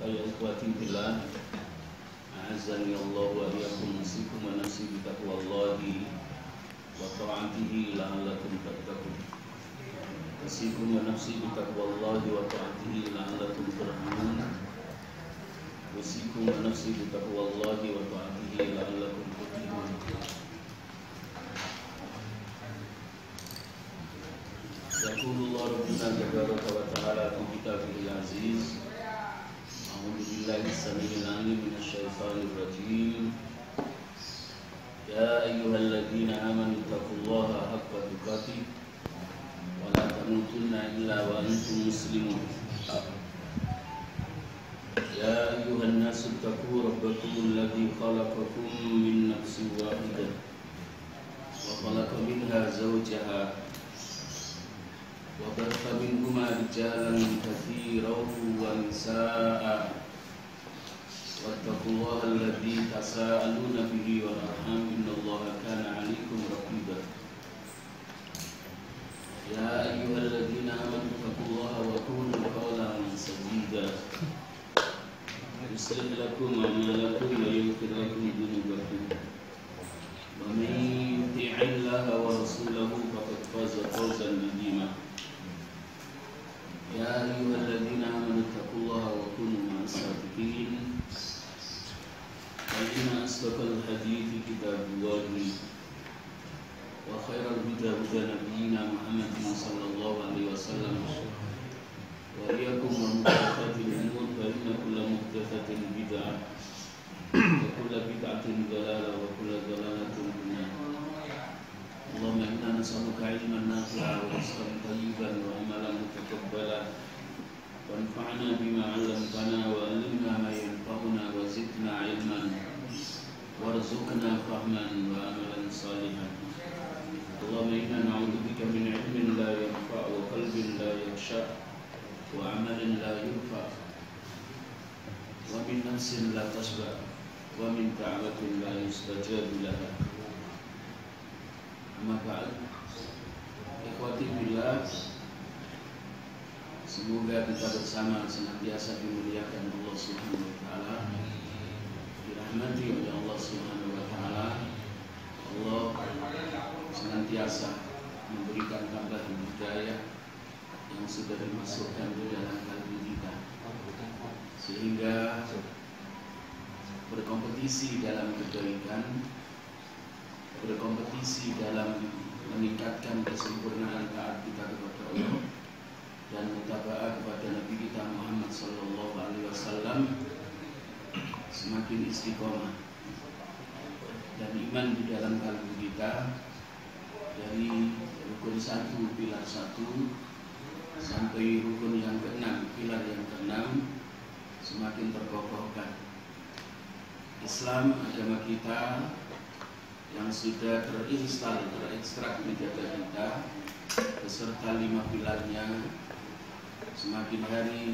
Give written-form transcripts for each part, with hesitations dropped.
Ya ikhwati billah, a'azzani Allah wa iyyakum nasikum wa nafsi bi taqwallahi wa ta'atihi la'allakum tattaqun. Nasikum wa nafsi bi taqwallahi wa ta'atihi la'allakum turhamun. Nasikum wa nafsi bi taqwallahi wa ta'atihi la'allakum turhamun. Yaqulullah rabbuna tabaraka wa ta'ala fi kitabihil aziz. أعوذ بالله السميع العليم من الشيطان الرجيم. يا أيها الذين آمنوا اتقوا الله حق تقاته ولا تموتن إلا وأنتم مسلمون. يا أيها الناس اتقوا ربكم الذي خلقكم من نفس واحدة وخلق منها زوجها وبث منهما رجالا كثيرا ونساء واتقوا الله الذي تساءلون به والأرحام إن الله كان عليكم رقيبا. يا أيها الذين آمنوا اتقوا الله وقولوا قولا سديدا يصلح لكم أعمالكم ويغفر لكم ذنوبكم ومن يطع الله ورسوله فقد فاز فوزا عظيما. يا أيها الذين آمنوا اتقوا الله وكونوا مع الصادقين فإن أصدق الحديث كتاب الله وخير الهدى هدى نبينا محمد صلى الله عليه وسلم وإياكم ومحدثات الأمور فإن كل محدثة بدعة وكل بدعة ضلالة وكل ضلالة في النار. اللهم إنا نسألك علما نافعا ورزقا طيبا وعملا متقبلا وانفعنا بما علمتنا وعلمنا ما ينفعنا وزدنا علما وارزقنا فهما وعملا صالحا. اللهم إنا نعوذ بك من علم لا ينفع وقلب لا يخشع وعمل لا يرفع ومن نفس لا تشبع ومن دعوة لا يستجاب لها. Amma ba'd, ikhwati billah, semoga kita bersama senantiasa dimuliakan Allah Subhanahu wa taala, dirahmati oleh Allah Subhanahu wa taala. Allah senantiasa memberikan tambahan hidayah yang sudah dimasukkan di dalam kalbu kita, sehingga berkompetisi dalam kebaikan, berkompetisi dalam meningkatkan kesempurnaan taat kita kepada Allah dan mutaba'ah kepada Nabi kita Muhammad sallallahu alaihi wasallam semakin istiqomah, dan iman di dalam kalbu kita dari rukun 1 pilar 1 sampai rukun yang ke-6 pilar yang ke-6 semakin terkokohkan. Islam agama kita yang sudah terinstal, terekstrak di dada kita beserta 5 pilarnya semakin hari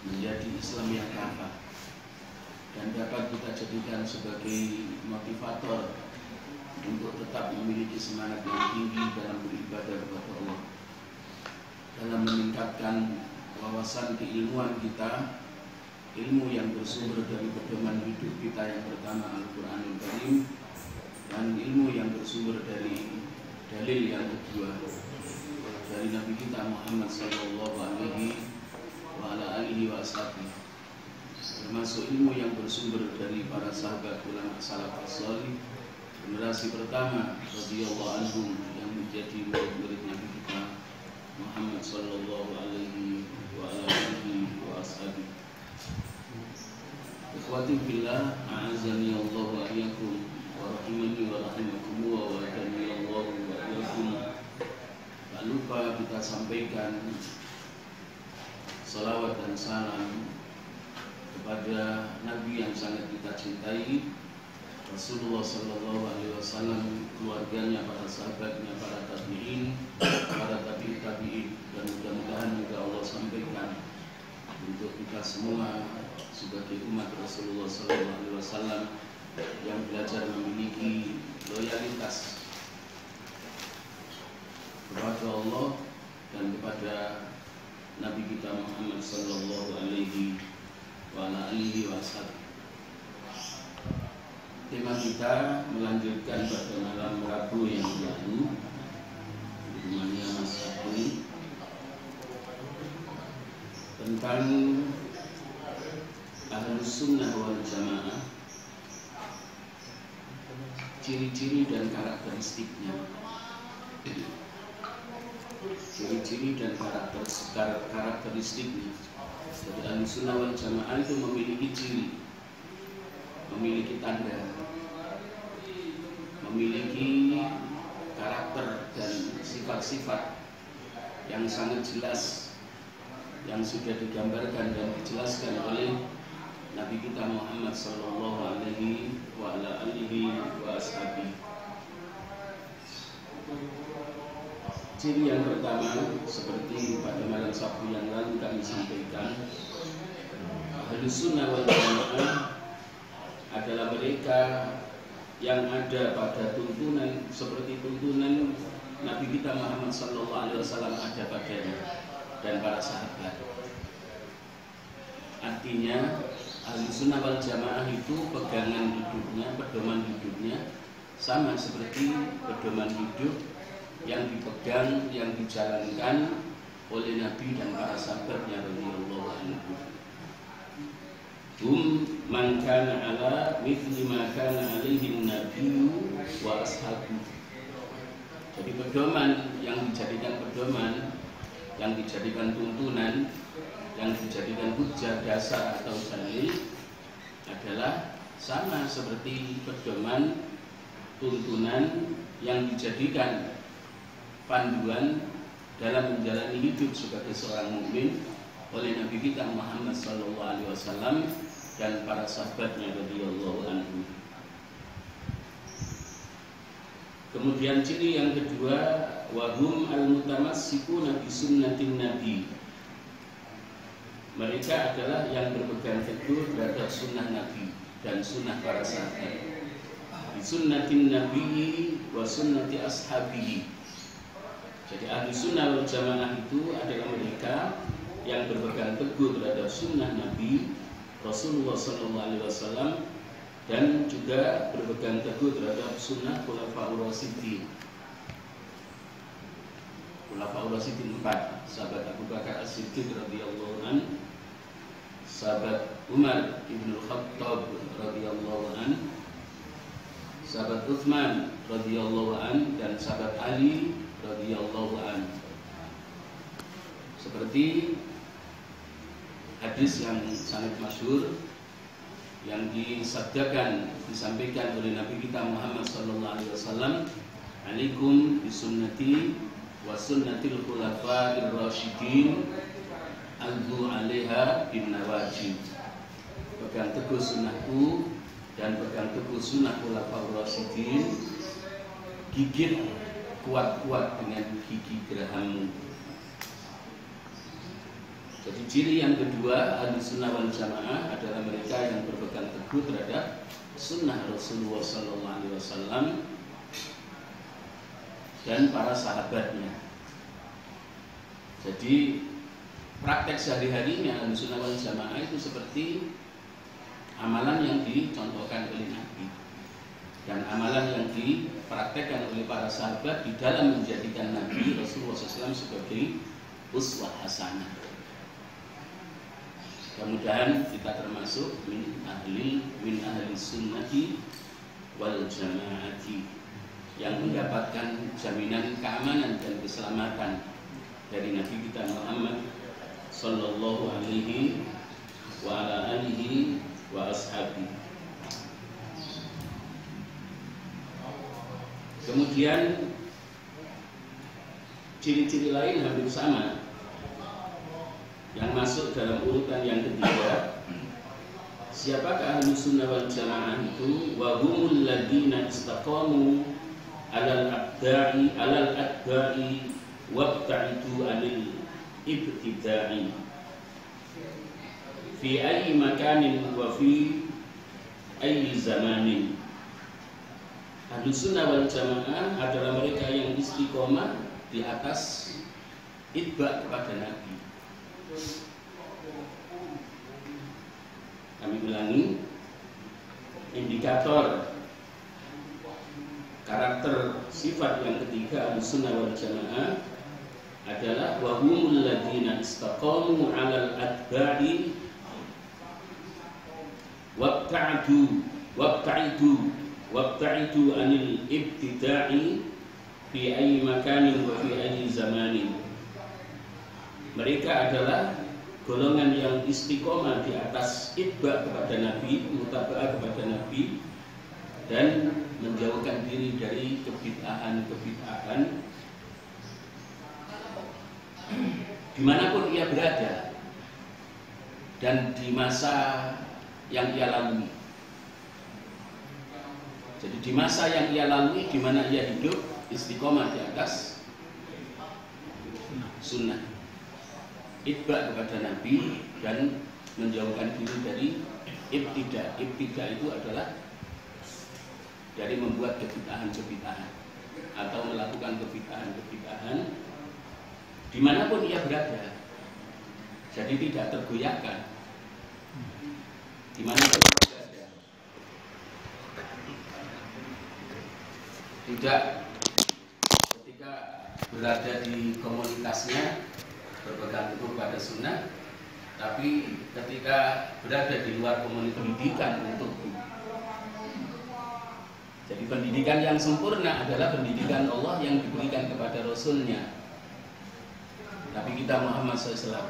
menjadi Islam yang kafah dan dapat kita jadikan sebagai motivator untuk tetap memiliki semangat yang tinggi dalam beribadah kepada Allah, dalam meningkatkan wawasan keilmuan kita, ilmu yang bersumber dari pedoman hidup kita yang pertama Al-Quranul Karim, dan ilmu yang bersumber dari dalil yang kedua dari Nabi kita Muhammad sallallahu alaihi wa ala alihi wa ashabihi, termasuk ilmu yang bersumber dari para sahabat ulama salaf as-salih generasi pertama radhiyallahu anhum yang menjadi murid-murid Nabi kita Muhammad sallallahu alaihi wa ala alihi wa ashabihi. Ikhwati billah, a'azzani Allah wa iyyakum wa rahimani wa rahimakumullah wa adani Allah wa iyyakum. Tak lupa kita sampaikan salawat dan salam kepada Nabi yang sangat kita cintai, Rasulullah sallallahu alaihi wasallam, keluarganya, para sahabatnya, para tabi'in, para tabi'in, dan mudah-mudahan juga Allah sampaikan untuk kita semua sebagai umat Rasulullah SAW yang belajar memiliki loyalitas kepada Allah dan kepada Nabi kita Muhammad sallallahu alaihi Tema kita melanjutkan pada malam Rabu yang lalu, namanya Mas Abri, tentang Ahlus Sunnah wal Jamaah, ciri-ciri dan karakteristiknya. Ciri-ciri dan karakteristiknya. Jadi Ahlus Sunnah wal Jamaah itu memiliki ciri, memiliki tanda, memiliki karakter dan sifat-sifat yang sangat jelas, yang sudah digambarkan dan dijelaskan oleh Nabi kita Muhammad sallallahu alaihi wa ala alihi wa ashabihi. Ciri yang pertama, seperti pada malam Sabtu yang lalu kami sampaikan, Ahlus Sunnah wal Jamaah adalah mereka yang ada pada tuntunan seperti tuntunan Nabi kita Muhammad SAW ada padanya dan para sahabat. Artinya Ahlus Sunnah wal Jamaah itu pegangan hidupnya, pedoman hidupnya sama seperti pedoman hidup yang dipegang, yang dijalankan oleh Nabi dan para sahabatnya radhiyallahu anhum. Man kana ala mithli ma kana alaihi nabiyyu wa ashabu. Jadi pedoman yang dijadikan pedoman, yang dijadikan tuntunan, yang dijadikan hujjah dasar atau dalil adalah sama seperti pedoman tuntunan yang dijadikan panduan dalam menjalani hidup sebagai seorang mukmin oleh Nabi kita Muhammad SAW dan para sahabatnya radhiyallahu anhu. Kemudian ciri yang kedua, wahum al-mutamassikuna bi sunnatin nabi. Mereka adalah yang berpegang teguh terhadap sunnah Nabi dan sunnah para sahabat. Bi sunnatin nabi wa sunnati ashabihi. Jadi Ahlus Sunnah wal Jamaah itu adalah mereka yang berpegang teguh terhadap sunnah Nabi Rasulullah SAW dan juga berpegang teguh terhadap sunnah Khulafaur Rasyidin. Khulafaur Rasyidin 4, sahabat Abu Bakar As-Siddiq radhiyallahu an, sahabat Umar ibn Khattab radhiyallahu an, sahabat Utsman radhiyallahu an, dan sahabat Ali radhiyallahu an. Seperti hadis yang sangat masyhur yang disampaikan oleh Nabi kita Muhammad sallallahu alaihi wasallam, "Alaikum bisunnati wa sunnatil khulafa'ir rasyidin alzu 'alaiha bin nawajib." Pegang teguh sunnahku dan pegang teguh sunnah khulafa'ur rasyidin, gigit kuat-kuat dengan gigi gerahammu. Jadi ciri yang kedua Ahlus Sunnah wal Jamaah adalah mereka yang berpegang teguh terhadap sunnah Rasulullah SAW dan para sahabatnya. Jadi praktek sehari-harinya Ahlus Sunnah wal Jamaah itu seperti amalan yang dicontohkan oleh Nabi dan amalan yang dipraktekkan oleh para sahabat di dalam menjadikan Nabi Rasulullah SAW sebagai uswah hasanah. Mudah-mudahan kita termasuk min ahli sunnati wal jamaati yang mendapatkan jaminan keamanan dan keselamatan dari Nabi kita Muhammad sallallahu alaihi wa ala alihi wa ashabihi. Kemudian ciri-ciri lain hampir sama yang masuk dalam urutan yang ketiga. Siapakah Ahlus Sunnah wal Jamaah itu? Wa humul ladzina istaqamu alal adda'i wabta'idu anil ibtida'i fi ayyi makanin wa fi ayyi zamanin. Ahlus Sunnah wal Jamaah adalah mereka yang istiqomah di atas itba kepada Nabi. Kami ulangi, indikator karakter sifat yang ketiga Ahlussunnah wal Jamaah adalah wahumul ladzina istaqamu 'alal atba'i wabta'idu anil ibtida'i fi ayyi makanin wa fi ayyi zamanin. Mereka adalah golongan yang istiqomah di atas itba kepada Nabi, mutaba'ah kepada Nabi, dan menjauhkan diri dari kebid'ahan dimanapun ia berada dan di masa yang ia lalui. Jadi di masa yang ia lalui, di mana ia hidup, istiqomah di atas sunnah, itba kepada Nabi, dan menjauhkan diri dari ibtida. Ibtida itu adalah dari membuat kebid'ahan atau melakukan kebid'ahan dimanapun ia berada. Jadi tidak tergoyahkan dimanapun ia berada. Tidak ketika berada di komunitasnya berpegang teguh pada sunnah, tapi ketika berada di luar komunitas pendidikan untuk. Jadi pendidikan yang sempurna adalah pendidikan Allah yang diberikan kepada Rasulnya, Nabi kita Muhammad SAW.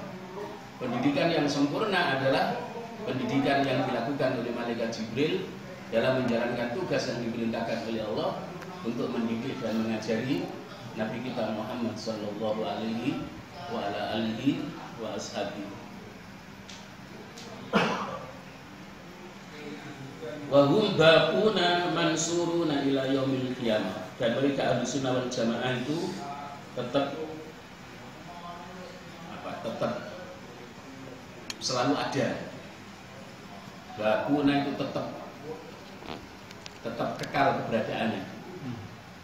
Pendidikan yang sempurna adalah pendidikan yang dilakukan oleh Malaikat Jibril dalam menjalankan tugas yang diperintahkan oleh Allah untuk mendidik dan mengajari Nabi kita Muhammad Sallallahu Alaihi Wasallam. Wahum baquna mansuruna ila yaumil qiyamah. Dan mereka Ahlussunnah wal Jamaah itu tetap selalu ada. Baquna itu tetap kekal keberadaannya.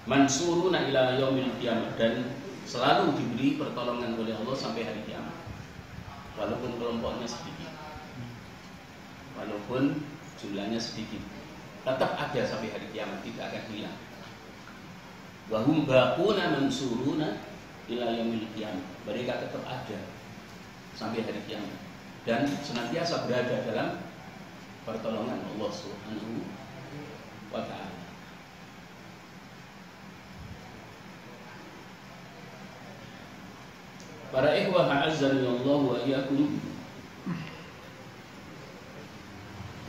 Mansuruna ila yaumil qiyamah, dan selalu diberi pertolongan oleh Allah sampai hari kiamat. Walaupun kelompoknya sedikit, walaupun jumlahnya sedikit, tetap ada sampai hari kiamat, tidak akan hilang. Wahum baquna mansuruna ila yaumil qiyamah. Mereka tetap ada sampai hari kiamat dan senantiasa berada dalam pertolongan Allah Subhanahu wa ta'ala. Para ikhwah a'azzani Allah wa iyyakum.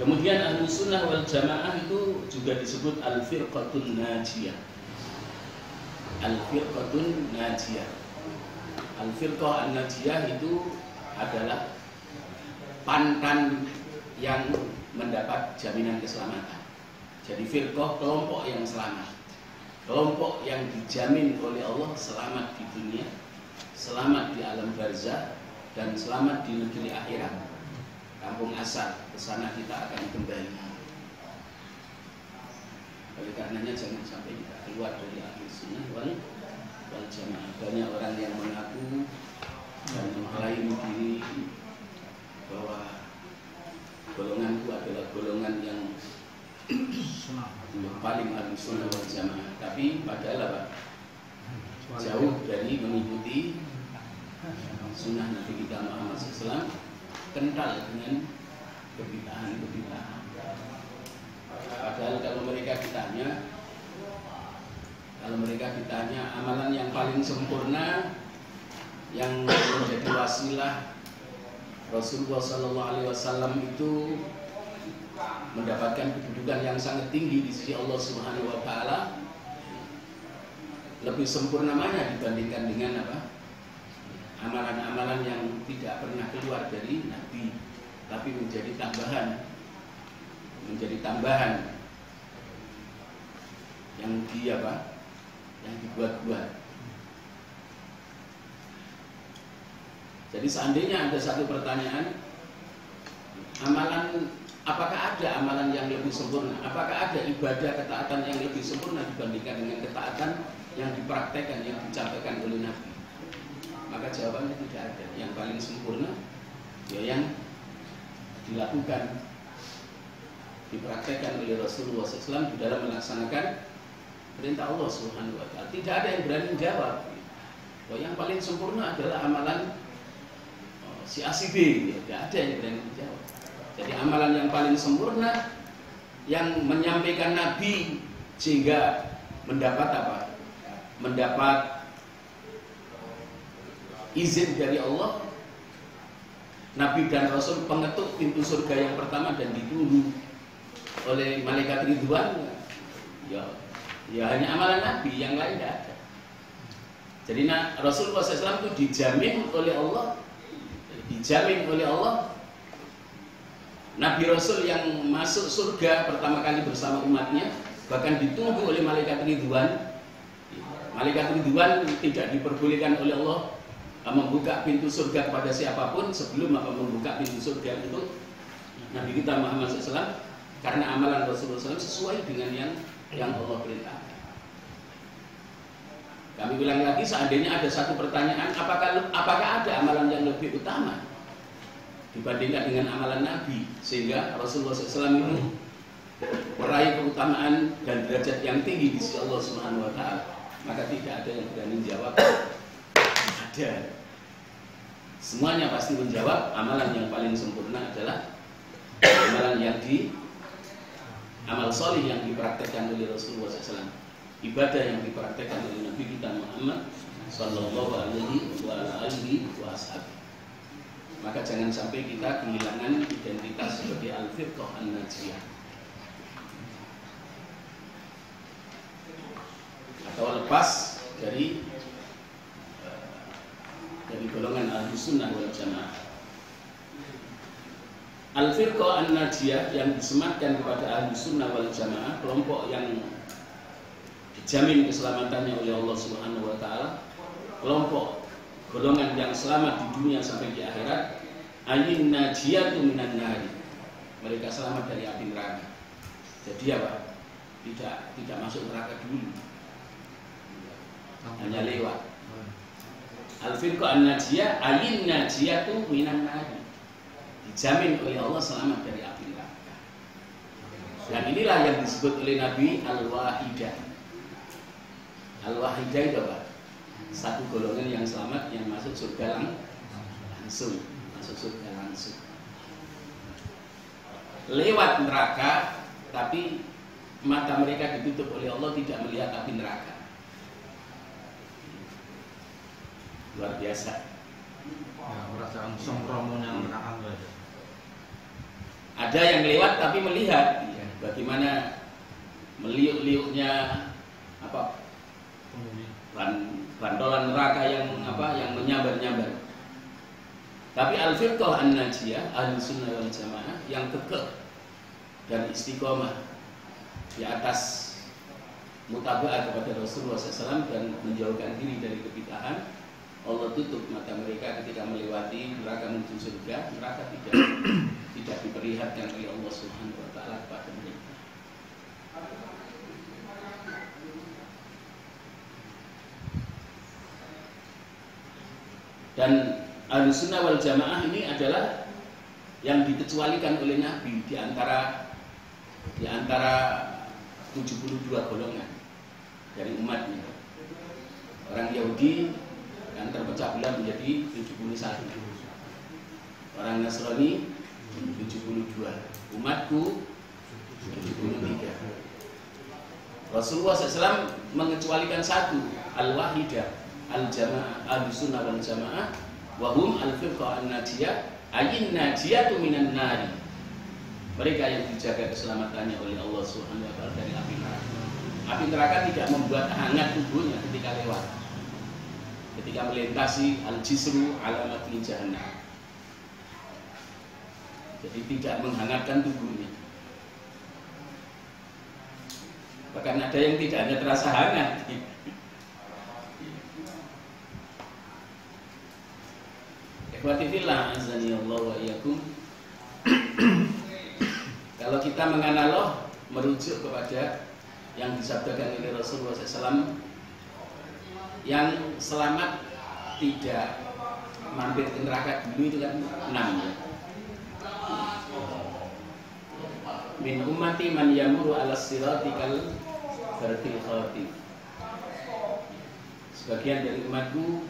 Kemudian Ahlussunnah wal Jamaah itu juga disebut al-firqatun najiyah. Al-firqatun najiyah. Al-firqah an-najiyah itu adalah pantan yang mendapat jaminan keselamatan. Jadi firqah, kelompok yang selamat, kelompok yang dijamin oleh Allah selamat di dunia, selamat di alam barzah, dan selamat di negeri akhirat, kampung asal. Ke sana kita akan kembali. Oleh karenanya jangan sampai kita keluar dari Ahlussunnah wal Jamaah. Banyak orang yang mengaku dan mengklaim diri bahwa golonganku adalah golongan yang paling Ahlussunnah wal Jamaah, tapi padahal apa? Jauh dari mengikuti sunnah Nabi kita Muhammad SAW, kental dengan kebid'ahan. Padahal kalau mereka ditanya amalan yang paling sempurna yang menjadi wasilah Rasulullah SAW itu mendapatkan kedudukan yang sangat tinggi di sisi Allah Subhanahu wa ta'ala, lebih sempurna mana dibandingkan dengan apa? Amalan-amalan yang tidak pernah keluar dari Nabi, tapi menjadi tambahan yang yang dibuat-buat. Jadi seandainya ada satu pertanyaan, apakah ada amalan yang lebih sempurna? Apakah ada ibadah ketaatan yang lebih sempurna dibandingkan dengan ketaatan yang dipraktekkan, yang dicapai oleh Nabi? Maka jawabannya tidak ada. Yang paling sempurna ya yang dilakukan, dipraktekkan oleh Rasulullah SAW di dalam melaksanakan perintah Allah Subhanahu wa taala. Tidak ada yang berani menjawab. Yang paling sempurna adalah amalan si A si B, tidak ada yang berani menjawab. Jadi amalan yang paling sempurna yang menyampaikan Nabi sehingga mendapat apa? Mendapat izin dari Allah. Nabi dan Rasul pengetuk pintu surga yang pertama dan ditunggu oleh malaikat Ridwan. Ya hanya amalan Nabi, yang lain tidak ada. Jadi Rasulullah SAW itu dijamin oleh Allah, Nabi Rasul yang masuk surga pertama kali bersama umatnya, bahkan ditunggu oleh malaikat Ridwan. Malaikat Ridwan tidak diperbolehkan oleh Allah membuka pintu surga kepada siapapun sebelum membuka pintu surga itu Nabi kita Muhammad SAW, karena amalan Rasulullah SAW sesuai dengan yang Allah perintahkan. Kami ulang lagi, seandainya ada satu pertanyaan, apakah ada amalan yang lebih utama dibandingkan dengan amalan Nabi sehingga Rasulullah SAW ini meraih keutamaan dan derajat yang tinggi di sisi Allah Subhanahu wa taala, maka tidak ada yang berani menjawab ada. Semuanya pasti menjawab amalan yang paling sempurna adalah amalan yang amal solih yang dipraktekkan oleh Rasulullah SAW, ibadah yang dipraktekkan oleh Nabi kita Muhammad Sallallahu Alaihi Wasallam. Maka jangan sampai kita kehilangan identitas sebagai al-firqah an-najiyah atau lepas dari golongan Ahlussunnah wal Jamaah. Al-firqah an-najiyah yang disematkan kepada Ahlussunnah wal Jamaah, kelompok yang dijamin keselamatannya oleh Allah Subhanahu wa taala, kelompok golongan yang selamat di dunia sampai di akhirat, ayin najiyatu minan nari. Mereka selamat dari api neraka. Jadi apa? Tidak masuk neraka dulu. Hanya lewat. Al-firqah an-najiyah ayin najiyatu minan nari. Dijamin oleh Allah selamat dari api neraka. Dan inilah yang disebut oleh Nabi al-wahidah. Al-wahidah itu apa? Satu golongan yang selamat yang masuk surga langsung. Masuk surga langsung. Lewat neraka, tapi mata mereka ditutup oleh Allah, tidak melihat api neraka. Luar biasa. Perasaan songkromonya neraka. Ada yang lewat tapi melihat bagaimana meliuk-liuknya apa bantolan neraka yang menyambar-nyambar. Tapi al-firqah an-najiyah, Ahlussunnah wal Jamaah yang kekeh dan istiqomah di atas mutaba'ah kepada Rasulullah SAW dan menjauhkan diri dari kebid'ahan, Allah tutup mata mereka ketika melewati neraka menuju surga. Neraka tidak diperlihatkan oleh Allah Subhanahu wa taala kepada mereka. Dan Ahlussunnah wal Jamaah ini adalah yang dikecualikan oleh Nabi di antara 72 golongan dari umatnya. Orang Yahudi yang terpecah belah menjadi 71, orang Nasrani 72, umatku 73. Rasulullah SAW mengecualikan satu, al-wahidah, al-jamaah, Ahlussunnah wal Jamaah, wahum al-firqah an-najiyah, ayin najiyatu minan nari. Mereka yang dijaga keselamatannya oleh Allah Subhanahu wa taala dari api neraka. Api neraka tidak membuat hangat tubuhnya ketika lewat, ketika melintasi al-jisru alamatil jahannam. Jadi tidak menghangatkan tubuhnya. Bahkan ada yang tidak hanya terasa hangat. Ikhwatifillah azani Allah wa iyyakum. Kalau kita menganalog merujuk kepada yang disabdakan oleh Rasulullah SAW, yang selamat tidak mampir ke neraka dulu itu kan 6 ya. Min ummati man yamuru ala sirati kal barqil khatif. Sebagian dari umatku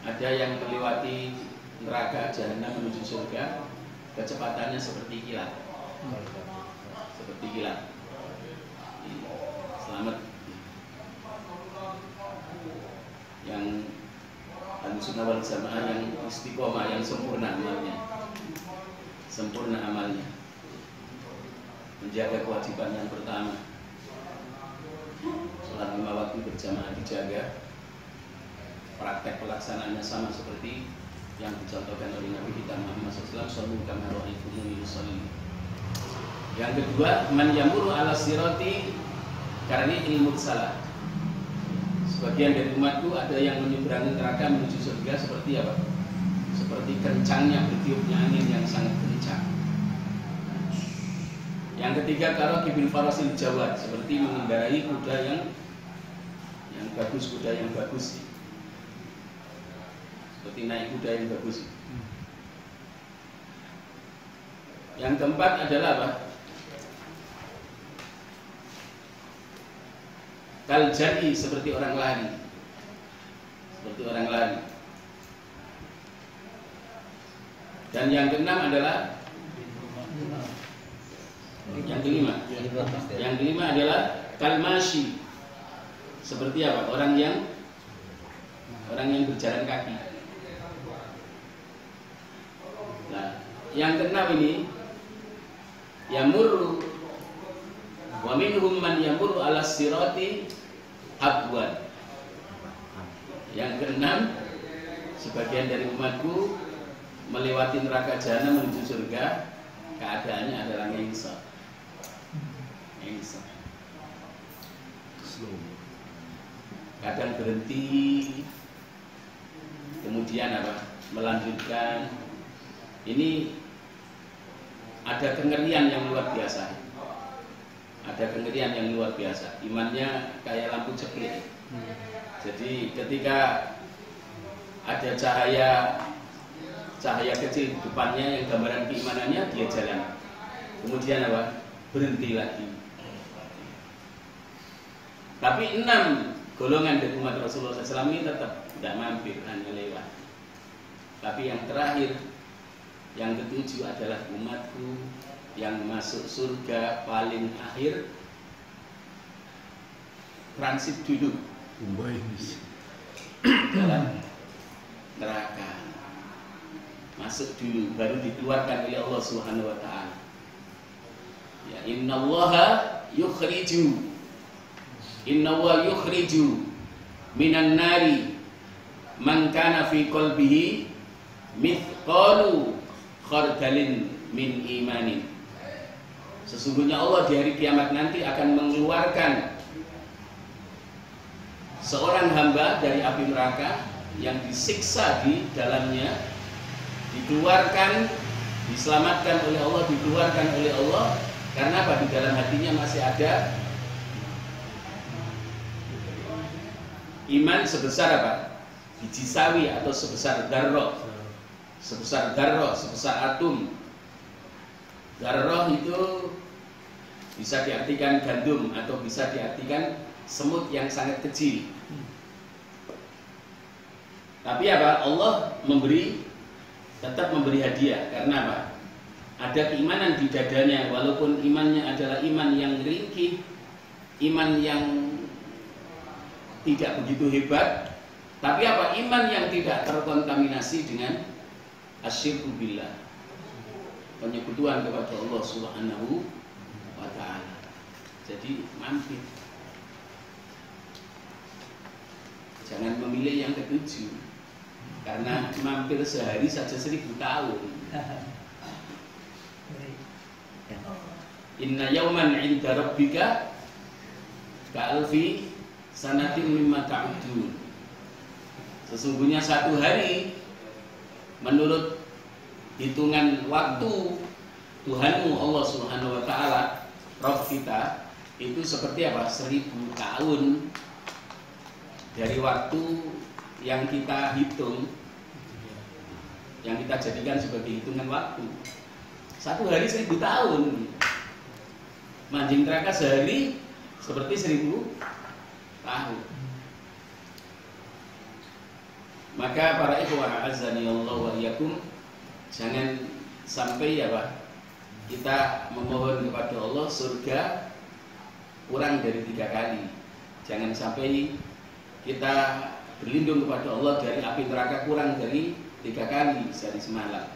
ada yang melewati neraka jahanam menuju surga kecepatannya seperti kilat. Seperti kilat. Selamat. Yang Ahlussunnah wal Jamaah yang istiqomah, yang sempurna amalnya. Sempurna amalnya. Menjaga kewajiban yang pertama. Sholat 5 waktu berjamaah dijaga. Praktek pelaksanaannya sama seperti yang dicontohkan oleh Nabi kita Muhammad SAW. Shallu kama ra'aitumuni usolli. Yang kedua, man yamuru ala sirati karena ilmu salah. Sebagian dari umatku ada yang menyeberangi neraka menuju surga seperti apa? Seperti kencangnya bertiupnya angin yang sangat kencang. Yang ketiga, kalau kibil farasil jawad, seperti mengendarai kuda yang bagus, kuda yang bagus. Seperti naik kuda yang bagus. Yang keempat adalah apa? Kaljari, seperti orang lari. Seperti orang lari. Dan yang keenam adalah yang kelima adalah kalmashi. Seperti apa? Orang yang berjalan kaki. Nah, yang keenam ini yamurru wa minhum man yamurru ala sirati habwan. Yang keenam, sebagian dari umatku melewati neraka jahanam menuju surga, keadaannya adalah ngengsot. Kadang berhenti, kemudian apa? Melanjutkan. Ini ada kengerian yang luar biasa. Ada kengerian yang luar biasa. Imannya kayak lampu ceplik. Jadi ketika ada cahaya kecil di depannya yang gambaran keimanannya, dia jalan. Kemudian apa? Berhenti lagi. Tapi 6 golongan dari umat Rasulullah SAW ini tetap tidak mampir, hanya lewat. Tapi yang terakhir, yang ketujuh adalah umatku yang masuk surga paling akhir, transit dulu dalam neraka, masuk dulu baru dikeluarkan oleh Allah Subhanahu wa taala. Ya, innallaha yukhriju minan nari man kana fi qalbihi mithqalu khardalin min imanin. Sesungguhnya Allah di hari kiamat nanti akan mengeluarkan seorang hamba dari api neraka yang disiksa di dalamnya, dikeluarkan, diselamatkan oleh Allah, dikeluarkan oleh Allah. Karena apa? Di dalam hatinya masih ada iman sebesar apa? Biji sawi atau sebesar darroh. Sebesar darroh, sebesar atom. Darroh itu bisa diartikan gandum atau bisa diartikan semut yang sangat kecil. Tapi apa? Allah tetap memberi hadiah. Karena apa? Ada keimanan di dadanya, walaupun imannya adalah iman yang ringkih, iman yang tidak begitu hebat, tapi apa? Iman yang tidak terkontaminasi dengan asyirku billah, penyekutuan kepada Allah Subhanahu wa ta'ala. Jadi mampir. Jangan memilih yang ketujuh, karena mampir sehari saja 1000 tahun. Inna yauman 'inda rabbika ka'alfi sanatin mimma ta'udun. Sesungguhnya satu hari menurut hitungan waktu Tuhanmu Allah Subhanahu wa taala, Rabb kita, itu seperti apa? 1000 tahun dari waktu yang kita hitung, yang kita jadikan sebagai hitungan waktu. Satu hari 1000 tahun. Manjing neraka sehari seperti 1000 tahun. Maka para ikhwah azani Allah wa iyyakum, jangan sampai kita memohon kepada Allah surga kurang dari 3 kali. Jangan sampai kita berlindung kepada Allah dari api neraka kurang dari 3 kali sehari semalam.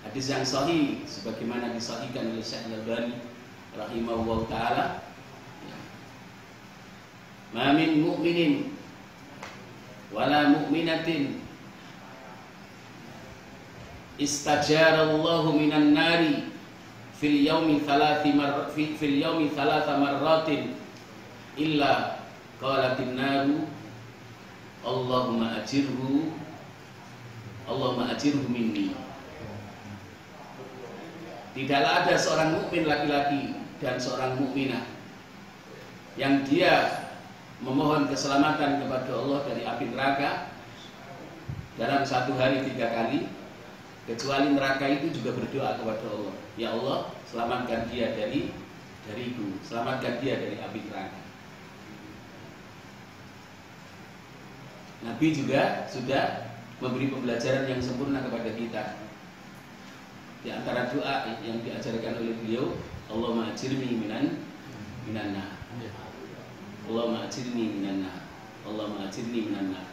Hadis yang sahih sebagaimana disahihkan oleh Syekh Al-Albani rahimahullah taala, ma min mu'minin wala mu'minatin istajara Allahu minan nari fil yaumi thalatha marratin illa qalatin naru Allahumma ajirhu minni. Tidaklah ada seorang mukmin laki-laki dan seorang mukminah yang dia memohon keselamatan kepada Allah dari api neraka dalam 1 hari 3 kali, kecuali neraka itu juga berdoa kepada Allah, ya Allah, selamatkan dia dariku, selamatkan dia dari api neraka. Nabi juga sudah memberi pembelajaran yang sempurna kepada kita. Di antara doa yang diajarkan oleh beliau, Allahumma ajirni minan nar. Allahumma ajirni minan nar. Allahumma ajirni minan nar.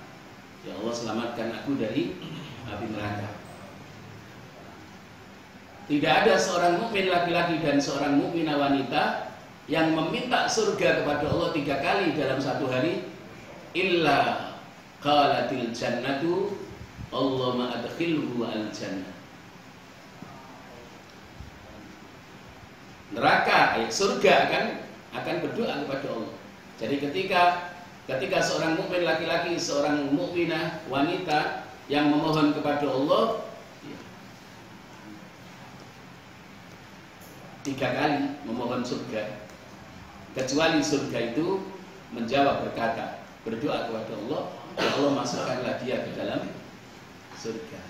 Ya Allah, selamatkan aku dari api neraka. Tidak ada seorang mukmin laki-laki dan seorang mukminah wanita yang meminta surga kepada Allah 3 kali dalam 1 hari, illa qalatil jannatu Allahumma adkhilhu al-jannah. Neraka, surga akan berdoa kepada Allah. Jadi ketika seorang mukmin laki-laki, seorang mukminah wanita yang memohon kepada Allah 3 kali memohon surga, kecuali surga itu menjawab berdoa kepada Allah, ya Allah, masukkanlah dia ke dalam surga.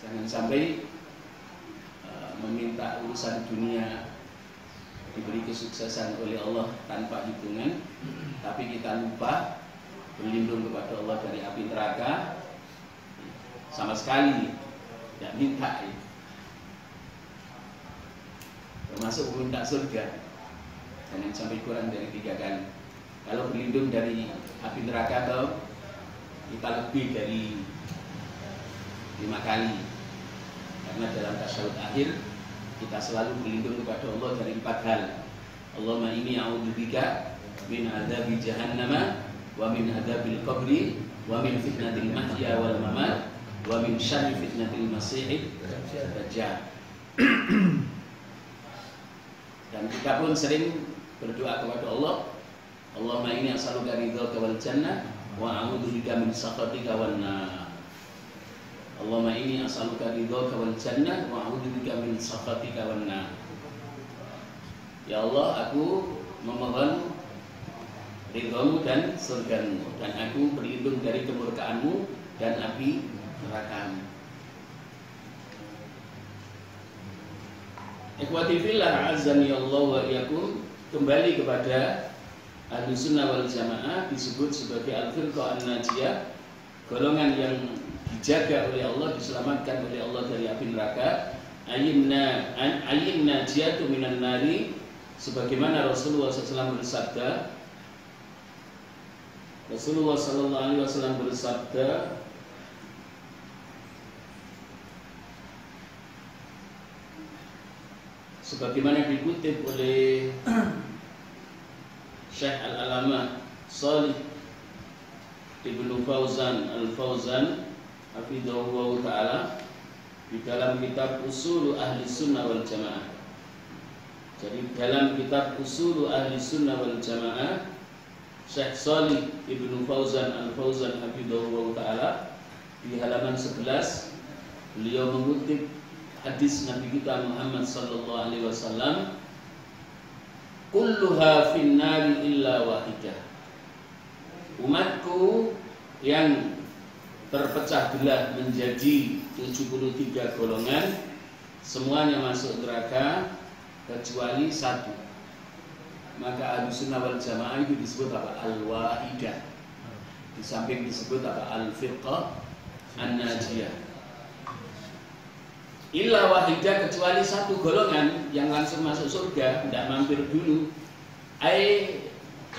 Jangan sampai meminta urusan dunia diberi kesuksesan oleh Allah tanpa hitungan, tapi kita lupa berlindung kepada Allah dari api neraka, sama sekali tidak minta, termasuk meminta surga. Jangan sampai kurang dari 3 kali. Kalau berlindung dari api neraka kita lebih dari 5 kali. Karena dalam tasyahud akhir kita selalu berlindung kepada Allah dari 4 hal. Allahumma inni a'udzubika min adzabi jahannam wa min adzabil qabri wa min fitnatil mahya wal mamat wa min syarri fitnatil masiihid dajjal. Dan kita pun sering berdoa kepada Allah, Allahumma inni as'aluka ridhaka wal jannah wa a'udzubika min sakhatika wan nar. Allahumma inni as'aluka ridhaka wal jannah wa a'udzubika min sakhatika wan nar. Ya Allah, aku memohon ridhamu dan surgamu, dan aku berlindung dari kemurkaanmu dan api nerakamu. Ikhwati fillah azani Allah wa iyyakum, kembali kepada Ahlussunnah wal Jamaah disebut sebagai al-firqah an-najiyah, golongan yang dijaga oleh Allah, diselamatkan oleh Allah dari api neraka. Ayyin najiyatu minan nari, sebagaimana Rasulullah SAW bersabda. Rasulullah SAW bersabda, sebagaimana dikutip oleh Syekh Al-Alamah Shalih Ibnu Fauzan Al-Fauzan hafidhahullah ta'ala di dalam kitab Ushul Ahli Sunnah wal Jamaah. Jadi dalam kitab Ushul Ahli Sunnah wal Jamaah, Syekh Shalih Ibnu Fauzan Al-Fauzan hafidhahullah ta'ala di halaman 11 beliau mengutip hadis Nabi kita Muhammad sallallahu alaihi wasallam, kulluha finnari illa wahidah. Umatku yang terpecah belah menjadi 73 golongan, semuanya masuk neraka kecuali satu. Maka Ahlussunnah wal Jamaah itu disebut apa? Al-Wahidah. Di samping disebut apa? Al-Firqah An-Najiyah. Illa wahidah, kecuali satu golongan yang langsung masuk surga, tidak mampir dulu. Ai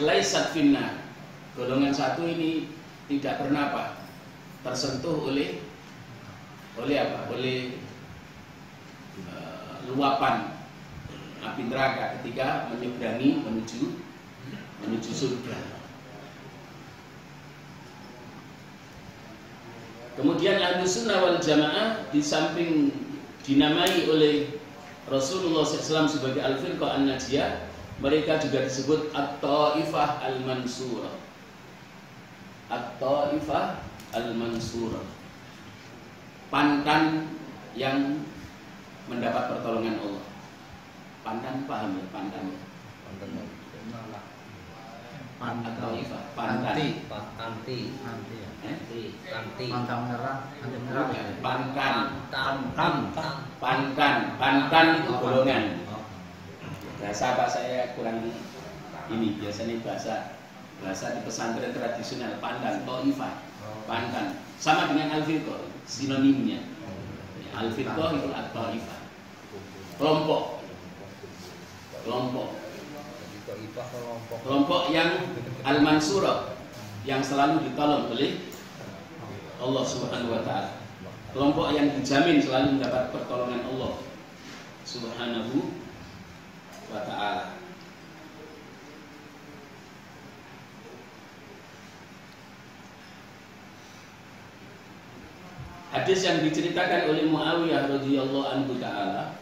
laisat finnar. Golongan satu ini tidak pernah apa? Tersentuh oleh apa? Oleh luapan api neraka ketika menyeberangi menuju surga. Kemudian Ahlussunnah wal Jamaah di samping dinamai oleh Rasulullah SAW sebagai Al-Firqah An-Najiyah, mereka juga disebut At-Taifah Al-Mansurah. At-Taifah Al-Mansurah, pantan yang mendapat pertolongan Allah. Pantan, paham ya? Pantan. At-Taifah, pantan. Anti Pantang merah, anti merah. Pantan itu golongan. Bahasa Pak saya kurang ini, biasanya bahasa di pesantren tradisional, pantan, taifah, pantan. Sama dengan al-firqah, sinonimnya. Al-firqah itu at-taifah. Kelompok yang al-mansurah, yang selalu ditolong oleh Allah Subhanahu wa ta'ala. Kelompok yang dijamin selalu mendapat pertolongan Allah Subhanahu wa ta'ala. Hadis yang diceritakan oleh Muawiyah radhiyallahu anhu ta'ala,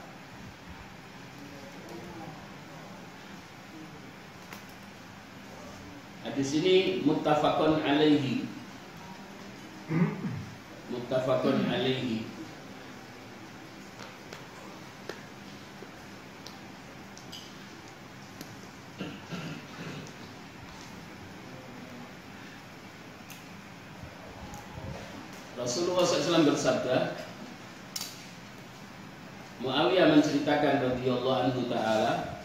hadis ini muttafaqun alaihi. Muttafaqun alaihi. Rasulullah SAW bersabda, Muawiyah menceritakan radhiyallahu anhu ta'ala,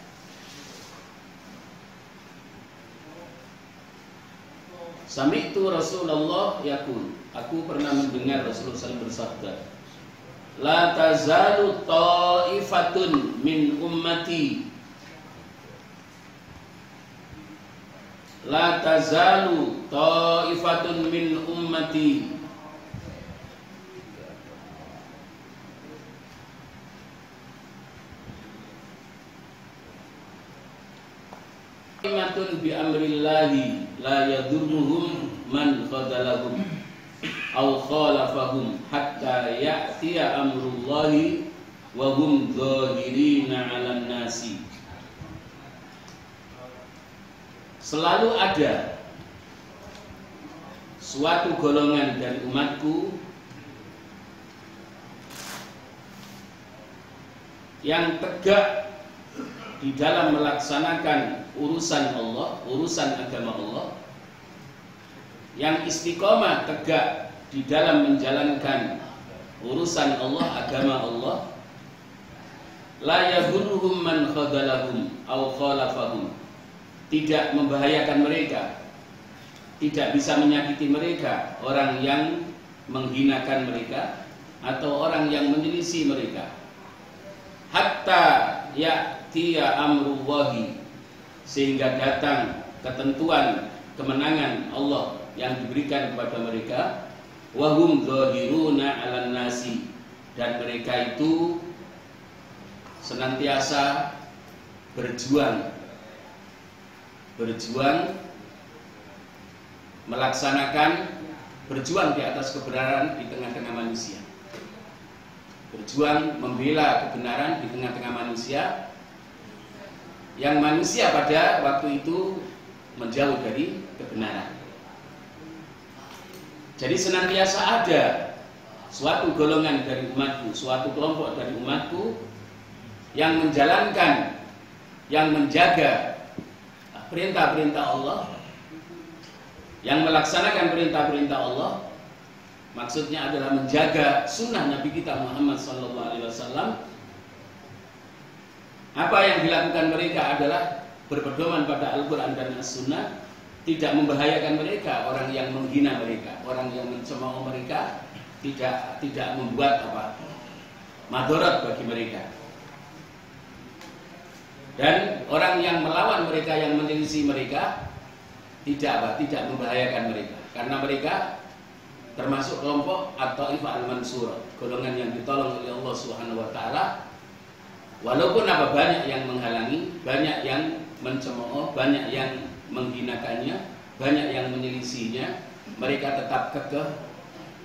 sami'tu Rasulullah yaqul, aku pernah mendengar Rasulullah SAW bersabda, la tazalu ta'ifatun min ummati, la tazalu ta'ifatun min ummati imatun bi amrillahi la yadurruhum man khadalahum aw khalafahum hatta ya'tiya amrullahi wa hum dhahirina 'alan nasi. Selalu ada suatu golongan dari umatku yang tegak di dalam melaksanakan urusan Allah, urusan agama Allah, yang istiqomah tegak di dalam menjalankan urusan Allah, agama Allah, la yadurruhum man khadalahum aw khalafahum, tidak membahayakan mereka, tidak bisa menyakiti mereka orang yang menghinakan mereka atau orang yang menyelisih mereka, hatta ya'tiya amrullahi, sehingga datang ketentuan kemenangan Allah yang diberikan kepada mereka, wa hum dhahiruna 'alan nasi, dan mereka itu senantiasa berjuang melaksanakan, berjuang di atas kebenaran di tengah-tengah manusia, berjuang membela kebenaran di tengah-tengah manusia, yang manusia pada waktu itu menjauh dari kebenaran. Jadi senantiasa ada suatu golongan dari umatku, suatu kelompok dari umatku yang menjalankan, yang menjaga perintah-perintah Allah, yang melaksanakan perintah-perintah Allah. Maksudnya adalah menjaga sunnah Nabi kita Muhammad SAW Apa yang dilakukan mereka adalah berpedoman pada Al-Quran dan As-Sunnah, tidak membahayakan mereka, orang yang menghina mereka, orang yang mencemooh mereka, tidak membuat madarat bagi mereka. Dan orang yang melawan mereka, yang menyelisih mereka, tidak membahayakan mereka, karena mereka termasuk kelompok At-Taifah Al-Mansurah, golongan yang ditolong oleh Allah Subhanahu wa taala. Walaupun banyak yang menghalangi, banyak yang mencemooh, banyak yang menghinakannya, banyak yang menyelisihinya, mereka tetap kekeh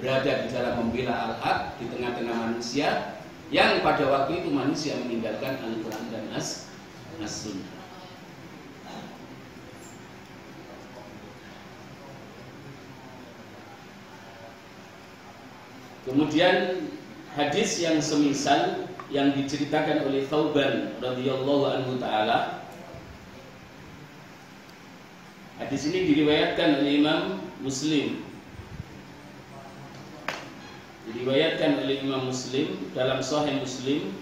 berada di dalam membela al-haq di tengah-tengah manusia yang pada waktu itu manusia meninggalkan Al-Quran dan As-Sunnah. Kemudian hadis yang semisal yang diceritakan oleh Thauban radhiyallahu anhu taala. Hadis ini diriwayatkan oleh Imam Muslim. Diriwayatkan oleh Imam Muslim dalam Sahih Muslim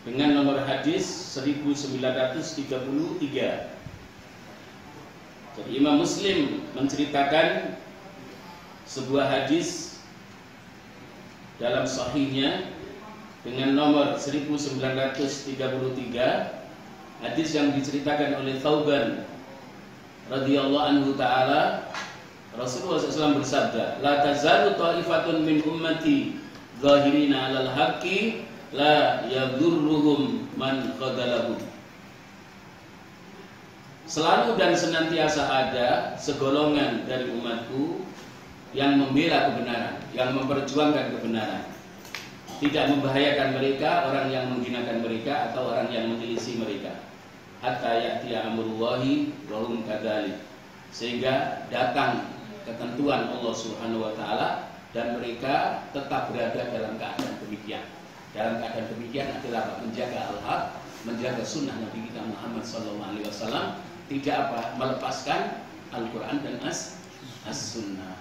dengan nomor hadis 1933. Jadi Imam Muslim menceritakan sebuah hadis dalam sahihnya dengan nomor 1933, hadis yang diceritakan oleh Thauban radhiyallahu anhu taala. Rasulullah SAW bersabda, la tazalu ta'ifatun min ummati zahirina 'alal haqqi la yadurruhum man khadalahum. Selalu dan senantiasa ada segolongan dari umatku yang membela kebenaran, yang memperjuangkan kebenaran, tidak membahayakan mereka orang yang menghinakan mereka atau orang yang menyelisih mereka, hatta ya'tiya amrullahi wa hum kadzalik, sehingga datang ketentuan Allah Subhanahu wa taala dan mereka tetap berada dalam keadaan demikian. Dalam keadaan demikian adalah menjaga al-haq, menjaga sunnah Nabi kita Muhammad SAW, tidak melepaskan Al-Quran dan As-Sunnah.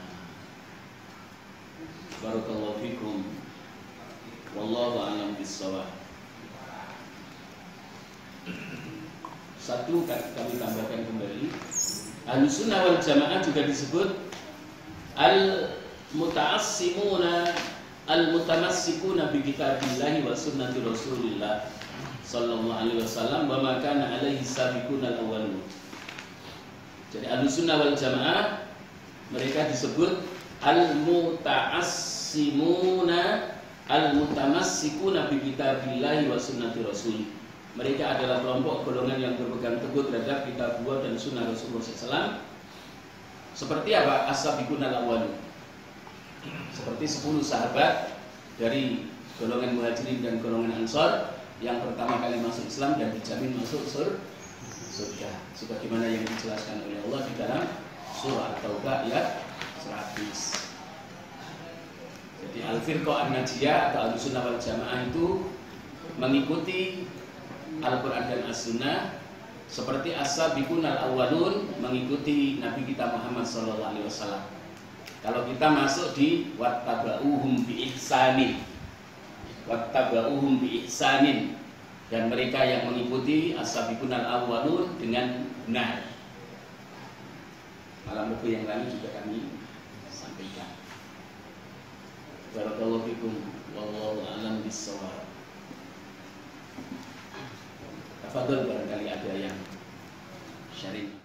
Barakallahu fikum. Wallahu a'lam bishawab. Satu kami tambahkan kembali, Ahlus Sunnah wal Jamaah juga disebut al-muta'assimuna al-mutamassikuna bi kitabillahi wa sunnati Rasulillah sallallahu alaihi wasallam wa ma kana alaihi sabiquna al-awwalun. Jadi Ahlus Sunnah wal Jamaah mereka disebut al-muta'assimuna al-mutamassikuna bi kitabillahi wa sunnati Rasul. Mereka adalah kelompok golongan yang berpegang teguh terhadap kitabullah dan sunnah Rasulullah SAW. Seperti apa? As-sabiqun al-awwalun. Seperti 10 sahabat dari golongan Muhajirin dan golongan Ansar yang pertama kali masuk Islam dan dijamin masuk surga. Sebagaimana yang dijelaskan oleh Allah di dalam surah At-Taubah ayat 100. Jadi Al-Firqah An-Najiyah atau Ahlus Sunnah wal Jamaah itu mengikuti Al-Quran dan As-Sunnah, seperti as-sabiqun al-awwalun mengikuti Nabi kita Muhammad SAW. Kalau kita masuk di wattaba'uhum bi ihsanin, dan mereka yang mengikuti as-sabiqun al-awwalun dengan benar. Malam Minggu yang lalu juga kami sampaikan. Barakallahu fikum, wallahu a'lam bishawab. Tafadhol barangkali ada yang sharing.